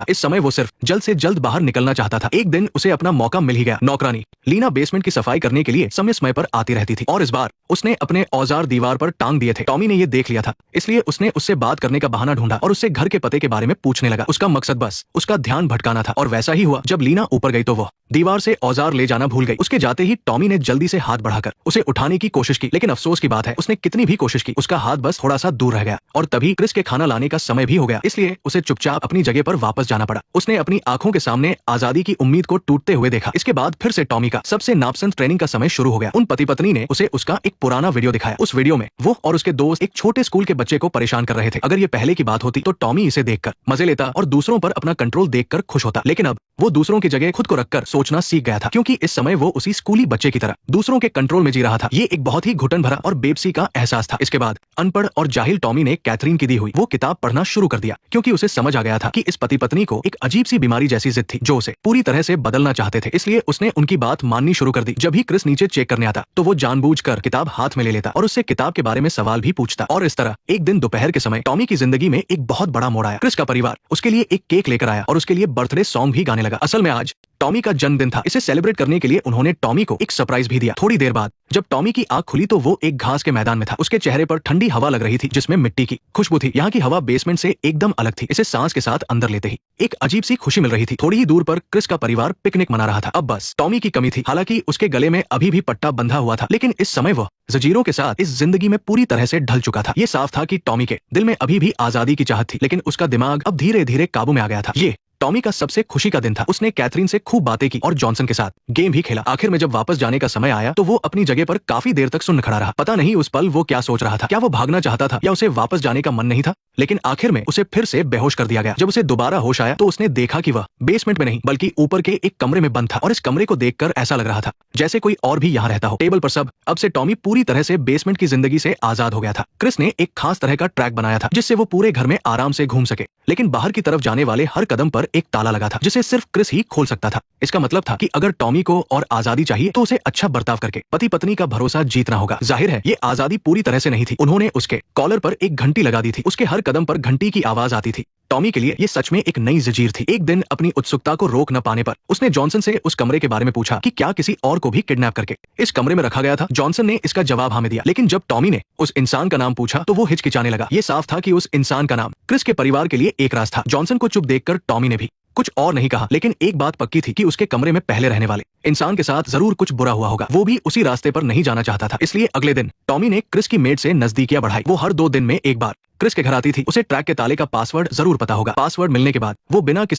इस समय वो सिर्फ जल्द से जल्द बाहर निकलना चाहता था। एक दिन उसे अपना मौका मिल ही गया। नौकरानी लीना बेसमेंट की सफाई करने के लिए समय समय पर आती रहती थी और इस बार उसने अपने औजार दीवार पर टांग दिए थे। टॉमी ने ये देख लिया था, इसलिए उसने उससे बात करने का बहाना ढूंढा और उससे घर के पते के बारे में पूछने लगा। उसका मकसद बस उसका ध्यान भटकाना था और वैसा ही हुआ। जब लीना ऊपर गई तो वह दीवार से औजार ले जाना भूल गई। उसके जाते ही टॉमी ने जल्दी से हाथ बढ़ाकर उसे उठाने की कोशिश की, लेकिन अफसोस की बात है उसने कितनी भी कोशिश की उसका हाथ बस थोड़ा सा दूर रह गया। और तभी क्रिस के खाना लाने का समय भी हो गया, इसलिए उसे चुपचाप अपनी जगह पर वापस जाना पड़ा। उसने अपनी आंखों के सामने आजादी की उम्मीद को टूटते हुए देखा। इसके बाद फिर से टॉमी का सबसे नापसंद ट्रेनिंग का समय शुरू हो गया। उन पति पत्नी ने उसे उसका एक पुराना वीडियो दिखाया। उस वीडियो में वो और उसके दोस्त एक छोटे स्कूल के बच्चे को परेशान कर रहे थे। अगर ये पहले की बात होती तो टॉमी इसे देखकर मजे लेता और दूसरों पर अपना कंट्रोल देखकर खुश होता, लेकिन अब वो दूसरों की जगह खुद को रखकर सोचना सीख गया था, क्योंकि इस समय वो उसी स्कूली बच्चे की तरह दूसरों के कंट्रोल में जी रहा था। ये एक बहुत ही घुटन भरा और बेबसी का एहसास था। इसके बाद अनपढ़ और जाहिल टॉमी ने कैथरीन की दी हुई वो किताब पढ़ना शुरू कर दिया, क्योंकि उसे समझ आ गया था कि इस पति पत्नी को एक अजीब सी बीमारी जैसी जिद थी जो उसे पूरी तरह से बदलना चाहते थे। इसलिए उसने उनकी बात माननी शुरू कर दी। जब भी क्रिस नीचे चेक करने आता तो वो जानबूझकर किताब हाथ में ले लेता और उससे किताब के बारे में सवाल भी पूछता। और इस तरह एक दिन दोपहर के समय टॉमी की जिंदगी में एक बहुत बड़ा मोड़ आया। क्रिस का परिवार उसके लिए एक केक लेकर आया और उसके लिए बर्थडे सॉन्ग भी गाने लगा। असल में आज टॉमी का जन्मदिन था। इसे सेलिब्रेट करने के लिए उन्होंने टॉमी को एक सरप्राइज भी दिया। थोड़ी देर बाद जब टॉमी की आंख खुली तो वो एक घास के मैदान में था। उसके चेहरे पर ठंडी हवा लग रही थी जिसमें मिट्टी की खुशबू थी। यहाँ की हवा बेसमेंट से एकदम अलग थी। इसे सांस के साथ अंदर लेते ही एक अजीब सी खुशी मिल रही थी। थोड़ी ही दूर पर क्रिस का परिवार पिकनिक मना रहा था। अब बस टॉमी की कमी थी। हालांकि उसके गले में अभी भी पट्टा बंधा हुआ था, लेकिन इस समय वह जंजीरों के साथ इस जिंदगी में पूरी तरह से ढल चुका था। ये साफ था कि टॉमी के दिल में अभी भी आजादी की चाहत थी, लेकिन उसका दिमाग अब धीरे धीरे काबू में आ गया था। ये टॉमी का सबसे खुशी का दिन था। उसने कैथरीन से खूब बातें की और जॉनसन के साथ गेम भी खेला। आखिर में जब वापस जाने का समय आया तो वो अपनी जगह पर काफी देर तक सुन्न खड़ा रहा। पता नहीं उस पल वो क्या सोच रहा था। क्या वो भागना चाहता था या उसे वापस जाने का मन नहीं था? लेकिन आखिर में उसे फिर से बेहोश कर दिया गया। जब उसे दोबारा होश आया तो उसने देखा कि वह बेसमेंट में नहीं बल्कि ऊपर के एक कमरे में बंद था और इस कमरे को देखकर ऐसा लग रहा था जैसे कोई और भी यहाँ रहता हो। टेबल पर सब अब से टॉमी पूरी तरह से बेसमेंट की जिंदगी से आजाद हो गया था। क्रिस ने एक खास तरह का ट्रैक बनाया था जिससे वो पूरे घर में आराम से घूम सके, लेकिन बाहर की तरफ जाने वाले हर कदम पर एक ताला लगा था जिसे सिर्फ क्रिस ही खोल सकता था। इसका मतलब था कि अगर टॉमी को और आजादी चाहिए तो उसे अच्छा बर्ताव करके पति पत्नी का भरोसा जीतना होगा। जाहिर है ये आजादी पूरी तरह से नहीं थी। उन्होंने उसके कॉलर पर एक घंटी लगा दी थी। उसके हर कदम पर घंटी की आवाज आती थी। टॉमी के लिए ये सच में एक नई जंजीर थी। एक दिन अपनी उत्सुकता को रोक न पाने पर उसने जॉनसन से उस कमरे के बारे में पूछा कि क्या किसी और को भी किडनैप करके इस कमरे में रखा गया था। जॉनसन ने इसका जवाब हाँ में दिया, लेकिन जब टॉमी ने उस इंसान का नाम पूछा तो वो हिचकिचाने लगा। ये साफ था कि उस इंसान का नाम क्रिस के परिवार के लिए एक राज था। जॉनसन को चुप देखकर टॉमी ने भी कुछ और नहीं कहा, लेकिन एक बात पक्की थी कि उसके कमरे में पहले रहने वाले इंसान के साथ जरूर कुछ बुरा हुआ होगा। वो भी उसी रास्ते पर नहीं जाना चाहता था। इसलिए अगले दिन टॉमी ने क्रिस की मेड से नजदीकियां बढ़ाई। वो हर 2 दिन में एक बार क्रिस के घर आती थी। उसे ट्रैक के ताले का पासवर्ड जरूर पता होगा। पासवर्ड मिलने के बाद वो बिना